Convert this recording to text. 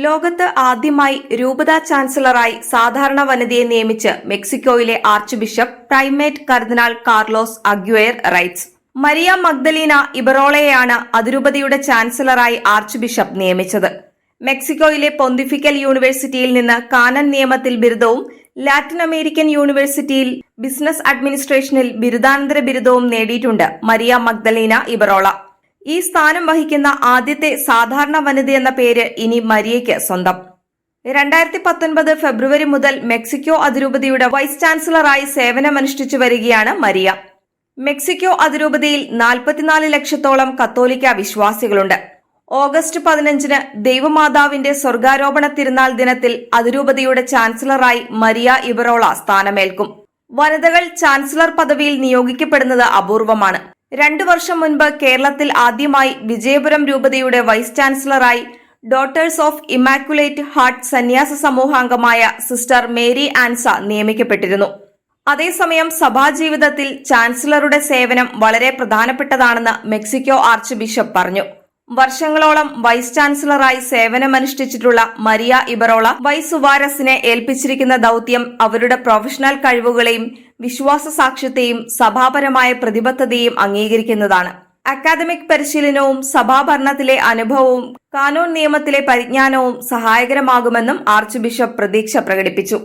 ലോകത്ത് ആദ്യമായി രൂപത ചാൻസലറായി സാധാരണ വനിതയെ നിയമിച്ച് മെക്സിക്കോയിലെ ആർച്ച് ബിഷപ്പ് പ്രൈമേറ്റ് കർദിനാൾ കാർലോസ് അഗ്യുയർ റൈറ്റ്സ്. മരിയ മഗ്ദലീന ഇബറോളയെയാണ് അതിരൂപതയുടെ ചാൻസലറായി ആർച്ച് ബിഷപ്പ് നിയമിച്ചത്. മെക്സിക്കോയിലെ പൊന്തിഫിക്കൽ യൂണിവേഴ്സിറ്റിയിൽ നിന്ന് കാനൻ നിയമത്തിൽ ബിരുദവും ലാറ്റിൻ അമേരിക്കൻ യൂണിവേഴ്സിറ്റിയിൽ ബിസിനസ് അഡ്മിനിസ്ട്രേഷനിൽ ബിരുദാനന്തര ബിരുദവും നേടിയിട്ടുണ്ട് മരിയ മഗ്ദലീന ഇബറോള. ഈ സ്ഥാനം വഹിക്കുന്ന ആദ്യത്തെ സാധാരണ വനിതയെന്ന പേര് ഇനി മരിയയ്ക്ക് സ്വന്തം. 2019 ഫെബ്രുവരി മുതൽ മെക്സിക്കോ അതിരൂപതയുടെ വൈസ് ചാൻസലറായി സേവനമനുഷ്ഠിച്ചു വരികയാണ് മരിയ. മെക്സിക്കോ അതിരൂപതയിൽ 44 ലക്ഷത്തോളം കത്തോലിക്ക വിശ്വാസികളുണ്ട്. ഓഗസ്റ്റ് 15 ദൈവമാതാവിന്റെ സ്വർഗാരോപണ തിരുനാൾ ദിനത്തിൽ അതിരൂപതയുടെ ചാൻസലറായി മരിയ ഇബറോള സ്ഥാനമേൽക്കും. വനിതകൾ ചാൻസലർ പദവിയിൽ നിയോഗിക്കപ്പെടുന്നത് അപൂർവമാണ്. 2 വർഷം മുൻപ് കേരളത്തിൽ ആദ്യമായി വിജയപുരം രൂപതയുടെ വൈസ് ചാൻസലറായി ഡോട്ടേഴ്സ് ഓഫ് ഇമാക്കുലേറ്റ് ഹാർട്ട് സന്യാസ സമൂഹാംഗമായ സിസ്റ്റർ മേരി ആൻസ നിയമിക്കപ്പെട്ടിരുന്നു. അതേസമയം സഭാജീവിതത്തിൽ ചാൻസലറുടെ സേവനം വളരെ പ്രധാനപ്പെട്ടതാണെന്ന് മെക്സിക്കോ ആർച്ച് ബിഷപ്പ് പറഞ്ഞു. വർഷങ്ങളോളം വൈസ് ചാൻസലറായി സേവനമനുഷ്ഠിച്ചിട്ടുള്ള മരിയ ഇബറോള വൈസ് സുവാരസിനെ ഏൽപ്പിച്ചിരിക്കുന്ന ദൌത്യം അവരുടെ പ്രൊഫഷണൽ കഴിവുകളെയും വിശ്വാസ സാക്ഷ്യത്തെയും സഭാപരമായ പ്രതിബദ്ധതയും അംഗീകരിക്കുന്നതാണ്. അക്കാദമിക് പരിശീലനവും സഭാഭരണത്തിലെ അനുഭവവും കാനോൻ നിയമത്തിലെ പരിജ്ഞാനവും സഹായകരമാകുമെന്നും ആർച്ച് ബിഷപ്പ് പ്രതീക്ഷ പ്രകടിപ്പിച്ചു.